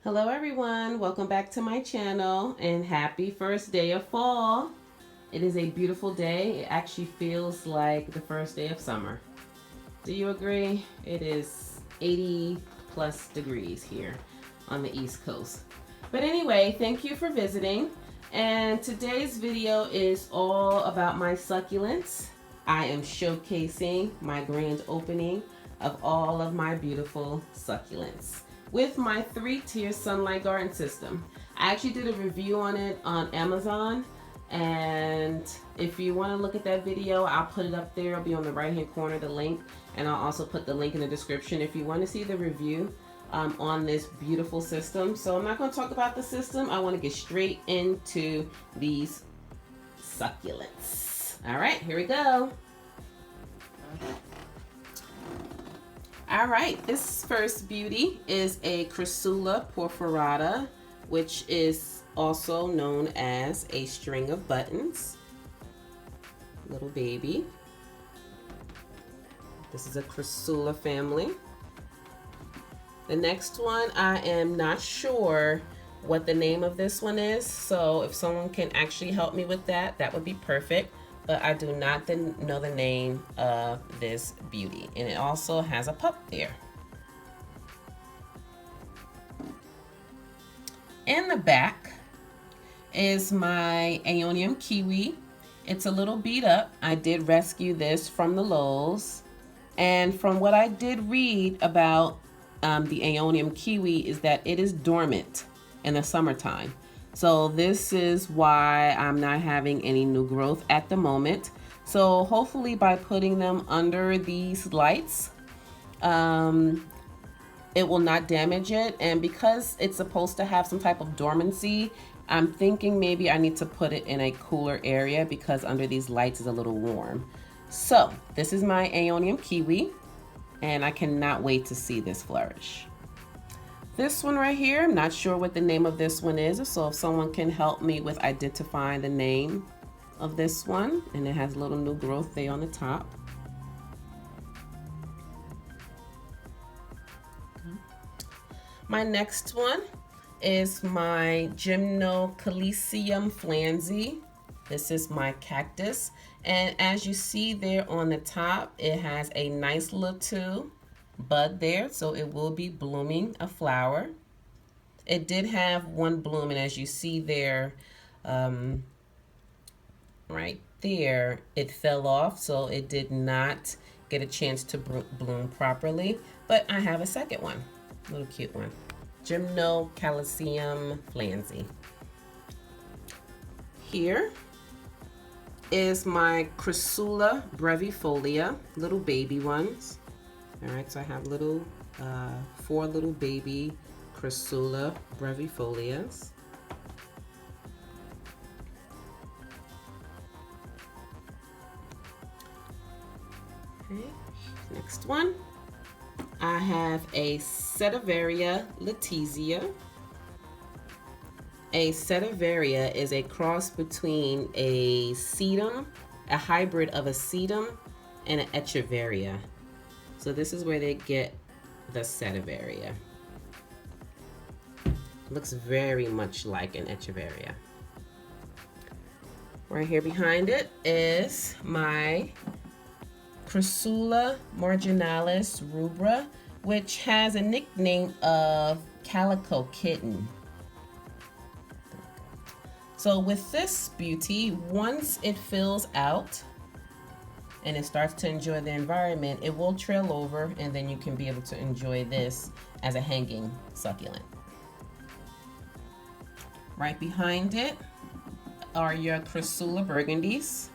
Hello everyone, welcome back to my channel and happy first day of fall. It is a beautiful day. It actually feels like the first day of summer. Do you agree? It is 80 plus degrees here on the East Coast. But anyway, thank you for visiting. And today's video is all about my succulents. I am showcasing my grand opening of all of my beautiful succulents with my 3-tier sunlight garden system. I actually did a review on it on Amazon, and if you want to look at that video, I'll put it up there. It'll be on the right hand corner, the link, and I'll also put the link in the description if you want to see the review on this beautiful system. So I'm not going to talk about the system. I want to get straight into these succulents. All right, here we go. All right, this first beauty is a Crassula perforata, which is also known as a string of buttons. Little baby. This is a Crassula family. The next one, I am not sure what the name of this one is, so if someone can actually help me with that, that would be perfect. But I do not know the name of this beauty. And it also has a pup there. In the back is my Aeonium kiwi. It's a little beat up. I did rescue this from the Lowe's. And from what I did read about the Aeonium kiwi is that it is dormant in the summertime. So this is why I'm not having any new growth at the moment. So hopefully by putting them under these lights, it will not damage it. And because it's supposed to have some type of dormancy, I'm thinking maybe I need to put it in a cooler area because under these lights is a little warm. So this is my Aeonium kiwi, and I cannot wait to see this flourish. This one right here, I'm not sure what the name of this one is, so if someone can help me with identifying the name of this one, and it has a little new growth there on the top. My next one is my Gymnocalycium flansii. This is my cactus, and as you see there on the top, it has a nice little bud there, so it will be blooming a flower. It did have one bloom, and as you see there, right there, it fell off, so it did not get a chance to bloom properly. But I have a second one, a little cute one, Gymnocalycium flansii. Here is my Crassula brevifolia, little baby ones. All right, so I have little, 4 little baby Crassula brevifolias. Okay, next one. I have a Setivaria letizia. A Setivaria is a cross between a sedum, a hybrid of a sedum, and an echeveria. So this is where they get the Setivaria. Looks very much like an echeveria. Right here behind it is my Crassula marginalis rubra, which has a nickname of Calico Kitten. So with this beauty, once it fills out, and it starts to enjoy the environment, it will trail over, and then you can be able to enjoy this as a hanging succulent. Right behind it are your Crassula burgundies.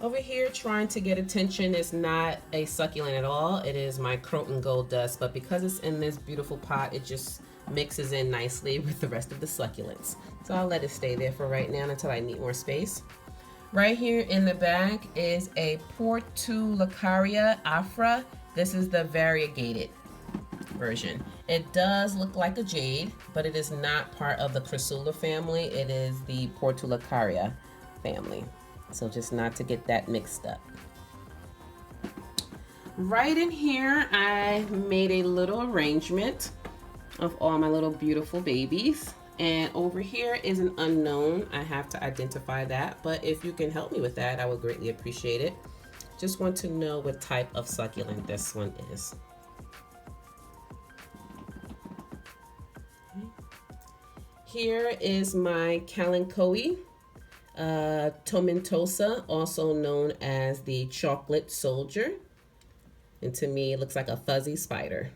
Over here, trying to get attention, is not a succulent at all. It is my Croton Gold Dust, but because it's in this beautiful pot, it just mixes in nicely with the rest of the succulents. So I'll let it stay there for right now until I need more space. Right here in the back is a Portulacaria afra. This is the variegated version. It does look like a jade, but it is not part of the Crassula family. It is the Portulacaria family. So just not to get that mixed up. Right in here, I made a little arrangement of all my little beautiful babies. And over here is an unknown. I have to identify that, but if you can help me with that, I would greatly appreciate it. Just want to know what type of succulent this one is. Here is my Kalanchoe tomentosa, also known as the chocolate soldier. And to me, it looks like a fuzzy spider.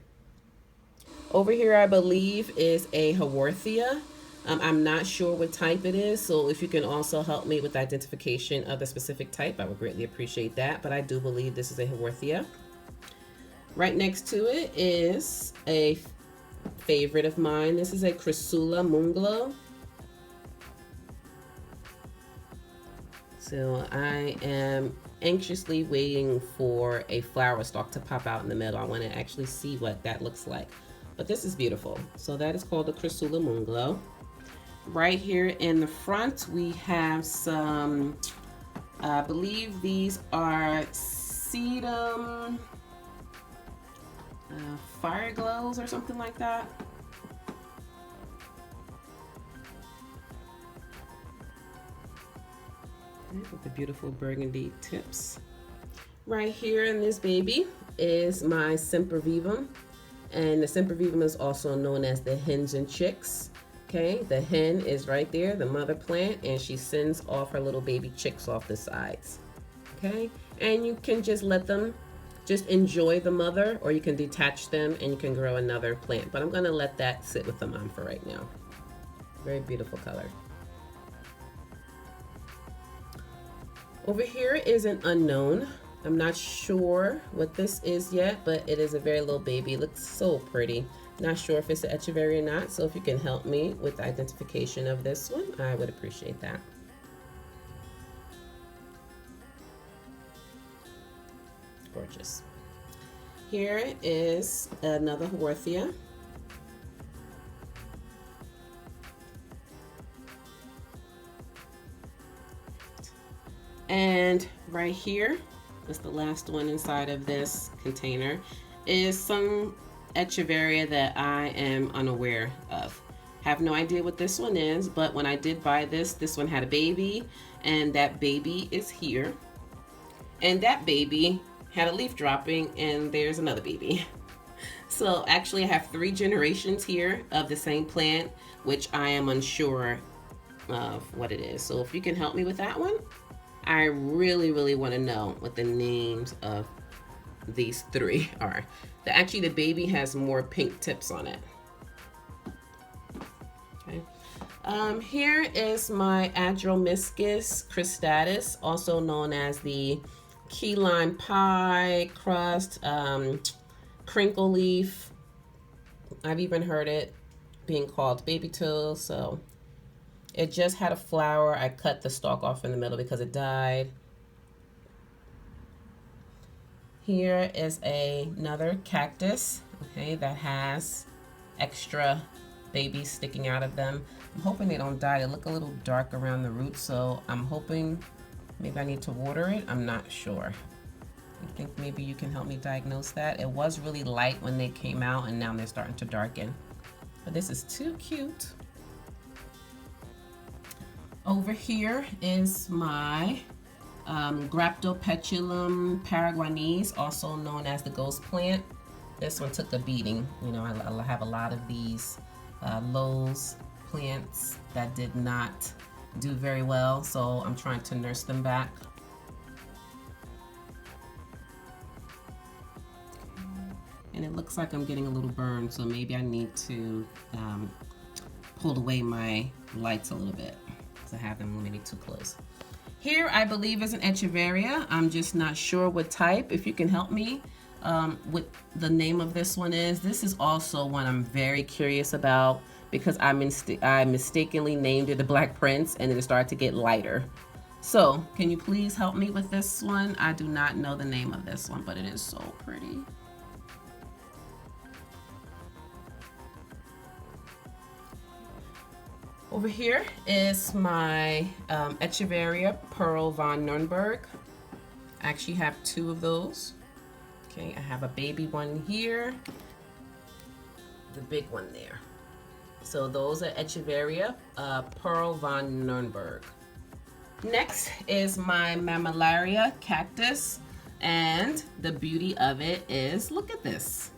Over here, I believe, is a Haworthia. I'm not sure what type it is, so if you can also help me with the identification of the specific type, I would greatly appreciate that. But I do believe this is a Haworthia. Right next to it is a favorite of mine. This is a Chrysula Moonglow. So I am anxiously waiting for a flower stalk to pop out in the middle. I want to actually see what that looks like. But this is beautiful. So that is called the Chrysula Moonglow. Right here in the front, we have some, I believe these are sedum fire glows or something like that. With the beautiful burgundy tips. Right here in this baby is my Sempervivum, and the Sempervivum is also known as the hens and chicks. Okay, the hen is right there, the mother plant, and she sends off her little baby chicks off the sides. Okay, and you can just let them just enjoy the mother, or you can detach them and you can grow another plant. But I'm gonna let that sit with the mom for right now. Very beautiful color. Over here is an unknown. I'm not sure what this is yet, but it is a very little baby. It looks so pretty. Not sure if it's an echeveria or not, so if you can help me with the identification of this one, I would appreciate that. Gorgeous. Here is another Haworthia. And right here is the last one inside of this container, is some echeveria that I am unaware of. Have no idea what this one is, but when I did buy this one had a baby, and that baby is here. And that baby had a leaf dropping, and there's another baby. So actually I have 3 generations here of the same plant, which I am unsure of what it is. So if you can help me with that one, I really want to know what the names of these 3 are. Actually, the baby has more pink tips on it. Okay. Here is my Adromyscus cristatus, also known as the key lime pie crust, crinkle leaf. I've even heard it being called baby tool. So it just had a flower. I cut the stalk off in the middle because it died. Here is another cactus, okay, that has extra babies sticking out of them. I'm hoping they don't die. They look a little dark around the roots, so I'm hoping maybe I need to water it. I'm not sure. I think maybe you can help me diagnose that. It was really light when they came out, and now they're starting to darken. But this is too cute. Over here is my Graptopetulum paraguanese, also known as the ghost plant. This one took a beating. You know, I have a lot of these Lowe's plants that did not do very well, so I'm trying to nurse them back. And it looks like I'm getting a little burn, so maybe I need to pull away my lights a little bit because I have them maybe too close. Here, I believe is an echeveria. I'm just not sure what type. If you can help me with the name of this one is. This is also one I'm very curious about because I mistakenly named it the Black Prince, and then it started to get lighter. So, can you please help me with this one? I do not know the name of this one, but it is so pretty. Over here is my Echeveria Pearl von Nürnberg. I actually have two of those. Okay, I have a baby one here, the big one there. So those are Echeveria Pearl von Nürnberg. Next is my Mammillaria cactus, and the beauty of it is, look at this.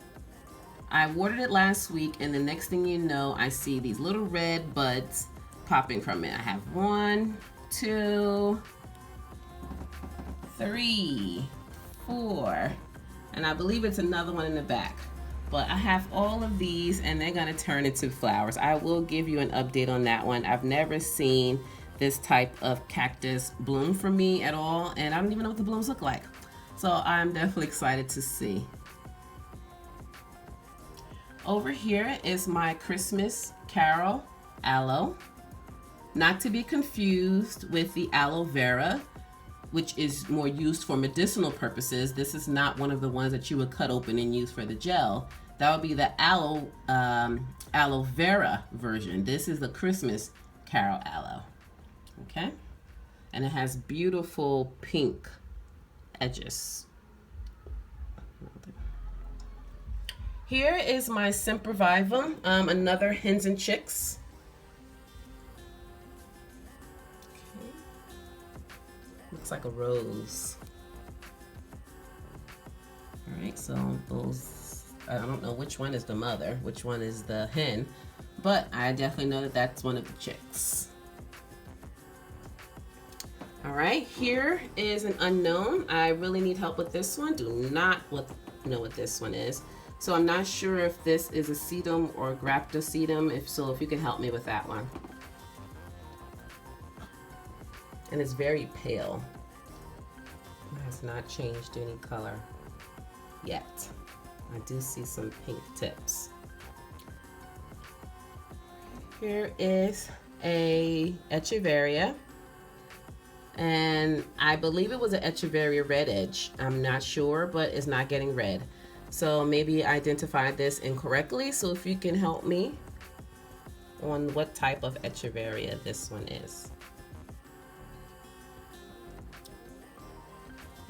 I watered it last week, and the next thing you know, I see these little red buds popping from it. I have 1, 2, 3, 4, and I believe it's another one in the back. But I have all of these, and they're gonna turn into flowers. I will give you an update on that one. I've never seen this type of cactus bloom for me at all, and I don't even know what the blooms look like. So I'm definitely excited to see. Over here is my Christmas Carol aloe, not to be confused with the aloe vera, which is more used for medicinal purposes. This is not one of the ones that you would cut open and use for the gel. That would be the aloe vera version. This is the Christmas Carol aloe, okay? And it has beautiful pink edges. Here is my Sempervivum, another Hens and Chicks. Okay. Looks like a rose. All right, so those, I don't know which one is the mother, which one is the hen, but I definitely know that that's one of the chicks. All right, here is an unknown. I really need help with this one. Do not know what this one is. So I'm not sure if this is a sedum or graptosedum. If so, if you can help me with that one. And it's very pale. It has not changed any color yet. I do see some pink tips. Here is a Echeveria. And I believe it was an Echeveria red edge. I'm not sure, but it's not getting red. So maybe I identified this incorrectly. So if you can help me on what type of Echeveria this one is.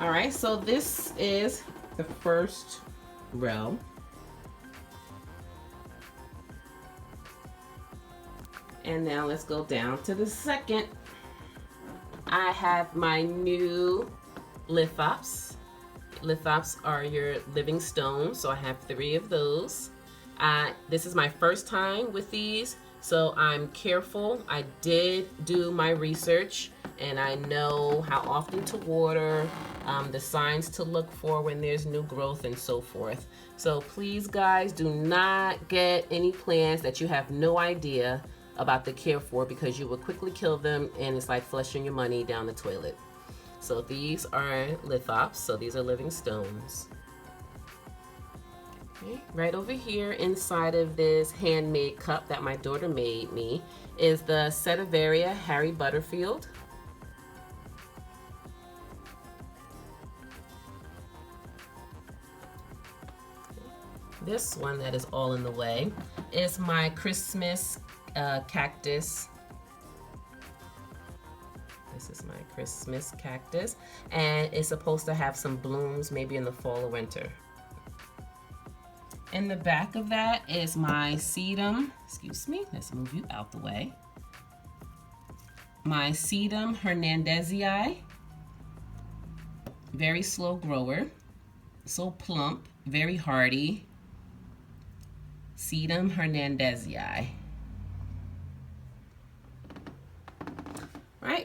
All right, so this is the first row. And now let's go down to the second. I have my new lithops. Lithops are your living stones, so I have 3 of those. This is my first time with these, so I'm careful. I did do my research, and I know how often to water, the signs to look for when there's new growth and so forth. So please, guys, do not get any plants that you have no idea about the care for, because you will quickly kill them, and it's like flushing your money down the toilet. So these are lithops, so these are living stones. Okay. Right over here inside of this handmade cup that my daughter made me is the Setiveria Harry Butterfield. This one that is all in the way is my Christmas cactus. This is my Christmas cactus, and it's supposed to have some blooms maybe in the fall or winter. In the back of that is my sedum, excuse me, let's move you out the way. My sedum hernandezii, very slow grower, so plump, very hardy. Sedum hernandezii.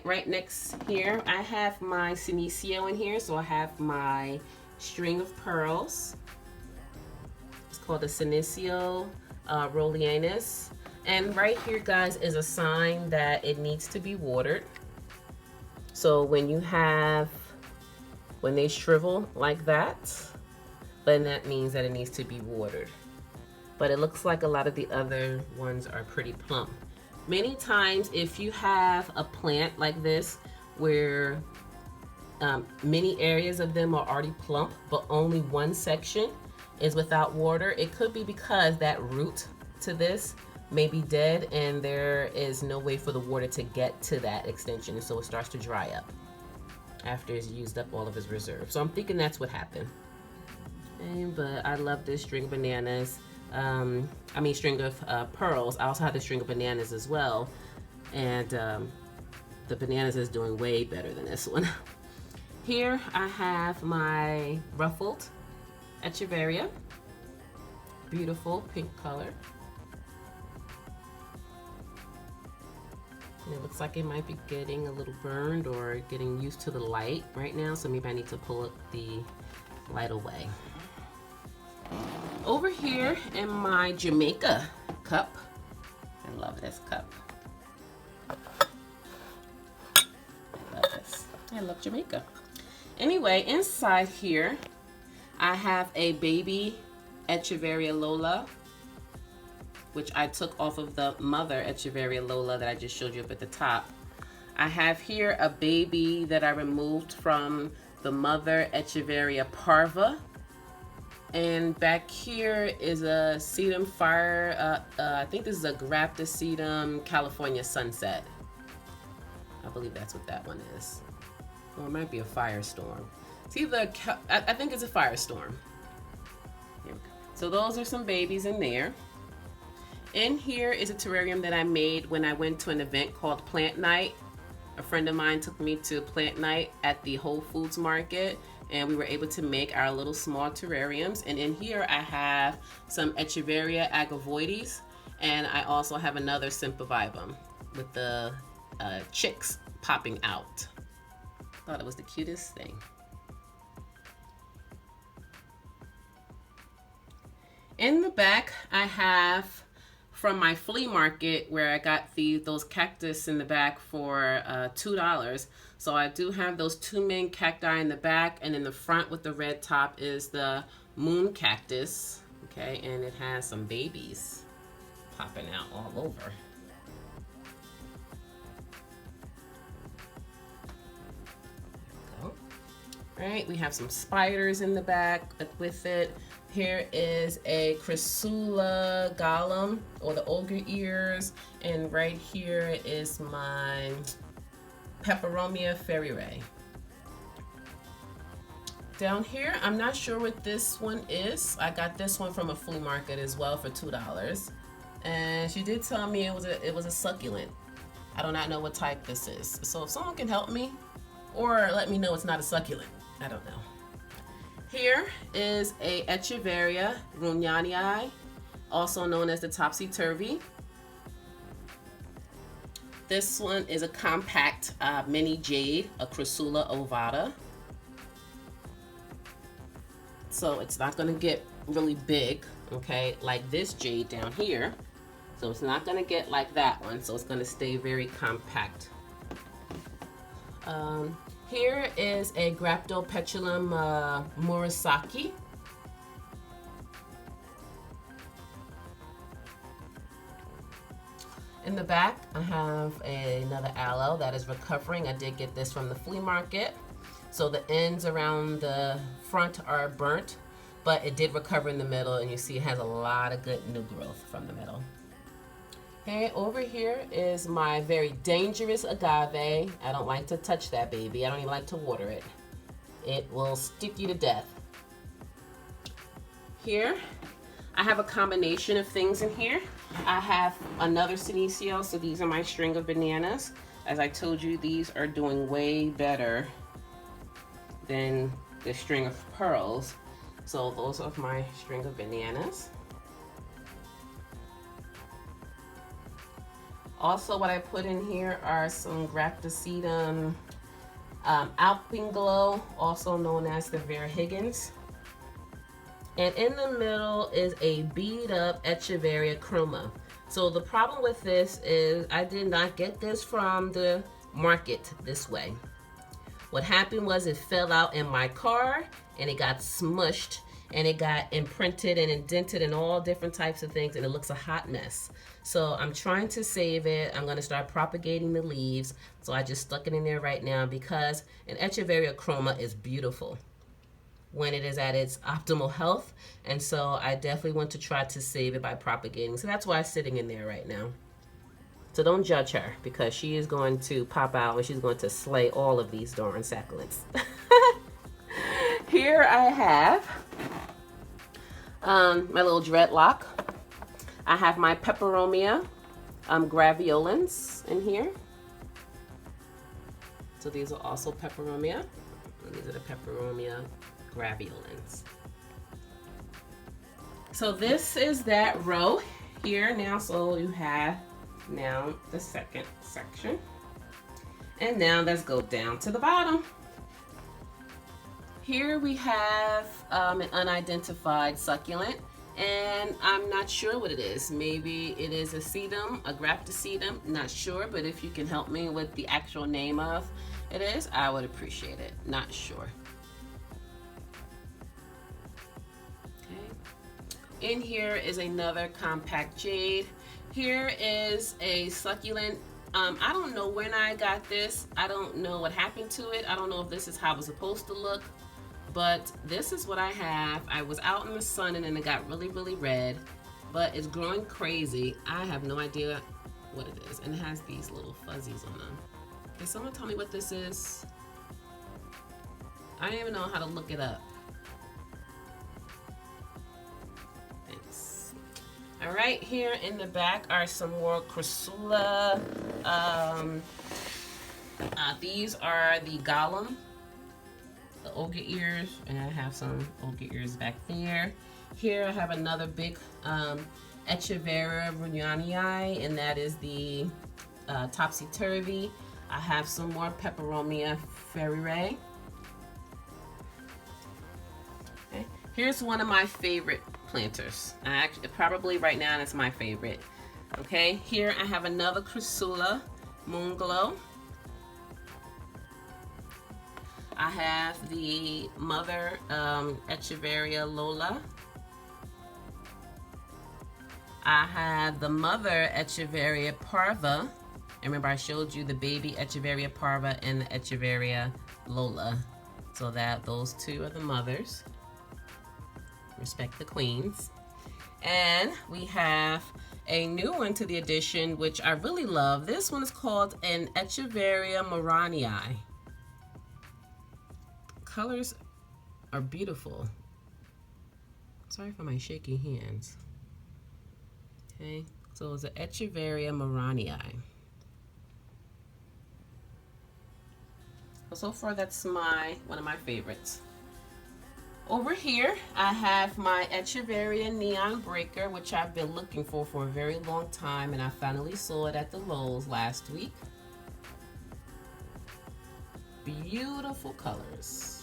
Right next here, I have my Senecio in here, so I have my string of pearls. It's called a Senecio Rollianus. And right here, guys, is a sign that it needs to be watered. So when they shrivel like that, then that means that it needs to be watered. But it looks like a lot of the other ones are pretty plump. Many times, if you have a plant like this where many areas of them are already plump, but only one section is without water, it could be because that root to this may be dead, and there is no way for the water to get to that extension, so it starts to dry up after it's used up all of its reserve. So I'm thinking that's what happened. But I love this string of bananas. String of pearls. I also have the string of bananas as well, and the bananas is doing way better than this one. Here I have my ruffled echeveria, beautiful pink color. And it looks like it might be getting a little burned or getting used to the light right now, so maybe I need to pull the light away. Over here in my Jamaica cup, I love this cup. I love this. I love Jamaica. Anyway, inside here, I have a baby Echeveria Lola, which I took off of the mother Echeveria Lola that I just showed you up at the top. I have here a baby that I removed from the mother Echeveria Parva. And back here is a sedum fire, I think this is a Graptosedum California Sunset. I believe that's what that one is. Or it might be a firestorm. It's either, I think it's a firestorm. Here we go. So those are some babies in there. In here is a terrarium that I made when I went to an event called Plant Night. A friend of mine took me to Plant Night at the Whole Foods Market, and we were able to make our little small terrariums. And in here I have some Echeveria agavoides, and I also have another Symphovibum with the chicks popping out. Thought it was the cutest thing. In the back I have from my flea market where I got those cactus in the back for $2. So I do have those two main cacti in the back, and in the front with the red top is the moon cactus. Okay, and it has some babies popping out all over. There we go. All right, we have some spiders in the back with it. Here is a Chrysula Golem, or the ogre ears, and right here is my Peperomia ferrirae. Down here, I'm not sure what this one is. I got this one from a flea market as well for $2, and she did tell me it was a succulent. I do not know what type this is, so if someone can help me or let me know it's not a succulent, I don't know. Here is a Echeveria Runyanii, also known as the topsy-turvy. This one is a compact mini jade, a Chrysula ovata. So it's not going to get really big, okay, like this jade down here. So it's not going to get like that one, so it's going to stay very compact. Here is a Graptopetulum Murasaki. In the back, I have another aloe that is recovering. I did get this from the flea market. So the ends around the front are burnt, but it did recover in the middle, and you see it has a lot of good new growth from the middle. Okay, over here is my very dangerous agave. I don't like to touch that baby. I don't even like to water it. It will stick you to death. Here, I have a combination of things in here. I have another Senecio, so these are my string of bananas. As I told you, these are doing way better than the string of pearls. So those are my string of bananas. Also, what I put in here are some Graptosedum Alpenglow, also known as the Vera Higgins. And in the middle is a bead up Echeveria Chroma. So the problem with this is I did not get this from the market this way. What happened was it fell out in my car and it got smushed and it got imprinted and indented and all different types of things, and it looks a hot mess. So I'm trying to save it. I'm gonna start propagating the leaves. So I just stuck it in there right now because an Echeveria Chroma is beautiful. when it is at its optimal health. And so I definitely want to try to save it by propagating. So that's why it's sitting in there right now. So don't judge her, because she is going to pop out and she's going to slay all of these darn succulents. Here I have my little dreadlock. I have my peperomia graveolens in here. So these are also peperomia. And these are the peperomia graveolens. So this is that row here now. So you have now the second section. And now let's go down to the bottom. Here we have an unidentified succulent, and I'm not sure what it is. Maybe it is a sedum, a graptosedum, not sure, but if you can help me with the actual name of it is, I would appreciate it. Not sure. Okay. In here is another compact jade. Here is a succulent. I don't know when I got this. I don't know what happened to it. I don't know if this is how it was supposed to look, but this is what I have. I was out in the sun and then it got really, really red, but it's growing crazy. I have no idea what it is. And it has these little fuzzies on them. Can someone tell me what this is? I don't even know how to look it up. Thanks. All right, here in the back are some more crassula. These are the golem, the ogre ears, and I have some ogre ears back there. Here I have another big Echeveria brunanii, and that is the topsy-turvy. I have some more peperomia ferrirae. Okay. Here's one of my favorite planters. Probably right now it's my favorite. Okay, here I have another crassula, moonglow. I have the mother Echeveria lola. I have the mother Echeveria parva. And remember, I showed you the baby Echeveria parva and the Echeveria lola. So that those two are the mothers. Respect the queens. And we have a new one to the addition, which I really love. This one is called an Echeveria moranii. Colors are beautiful. Sorry for my shaky hands. Okay, so it's an Echeveria moranii. So far, that's one of my favorites. Over here, I have my Echeveria neon breaker, which I've been looking for a very long time, and I finally saw it at the Lowe's last week. Beautiful colors.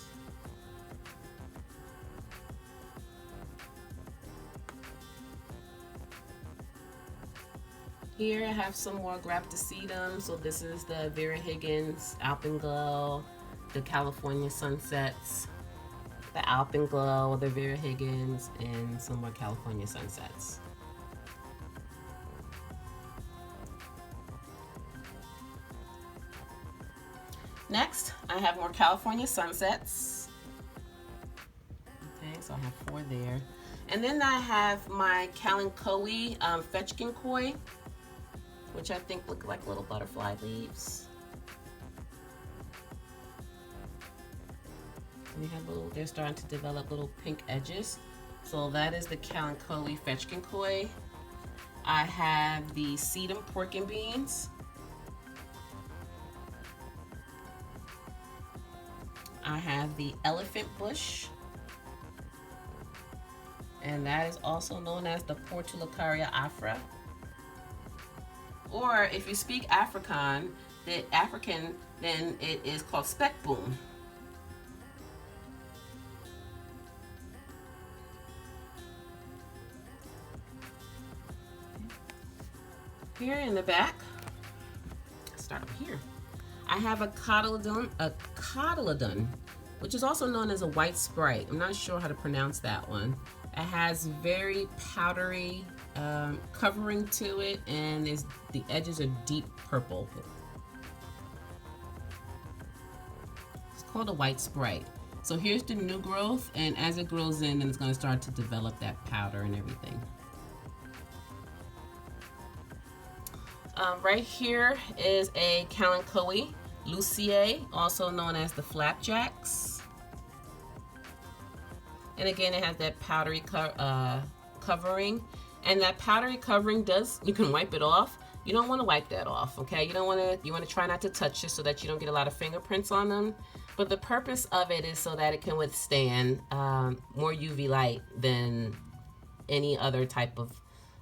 Here I have some more graptosedum. So this is the Vera Higgins Alpenglow, the California Sunsets, the Alpenglow, the Vera Higgins, and some more California Sunsets. Next, I have more California Sunsets. Okay, so I have 4 there. And then I have my Kalanchoe Fetchkinkoi, which I think look like little butterfly leaves. And they're starting to develop little pink edges. So that is the Kalanchoe Fetchkinkoi. I have the sedum pork and beans. I have the elephant bush. And that is also known as the Portulacaria afra. Or if you speak African, then it is called speckboom. Here in the back, let's start over here. I have a cotyledon, which is also known as a white sprite. I'm not sure how to pronounce that one. It has very powdery covering to it, and the edges are deep purple. It's called a white sprite. So here's the new growth, and as it grows in, then it's going to start to develop that powder and everything. Right here is a Kalanchoe Luciae, also known as the flapjacks. And again, it has that powdery covering. And that powdery covering you can wipe it off. You don't want to wipe that off, okay? You want to try not to touch it so that you don't get a lot of fingerprints on them. But the purpose of it is so that it can withstand more UV light than any other type of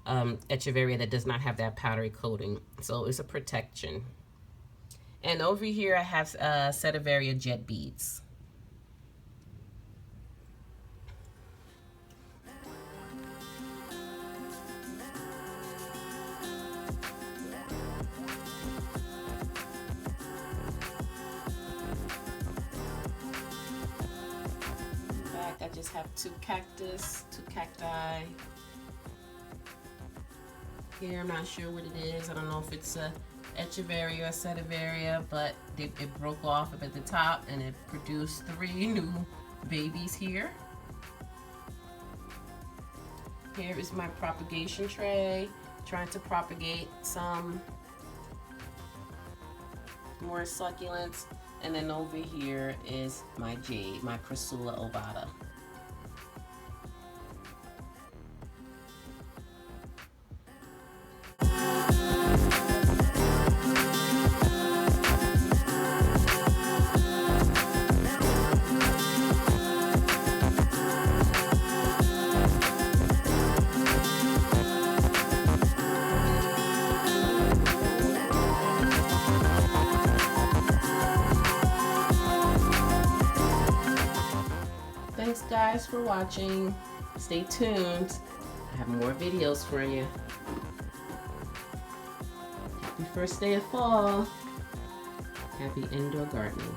echeveria that does not have that powdery coating. So it's a protection. And over here I have Setiveria jet beads. Back I just have two cacti. Here, I'm not sure what it is. I don't know if it's a echeveria or setiveria, but it broke off up at the top and it produced 3 new babies here. Here is my propagation tray, trying to propagate some more succulents. And then over here is my jade, my Crassula ovata. Thanks guys for watching. Stay tuned. I have more videos for you. Happy first day of fall. Happy indoor gardening.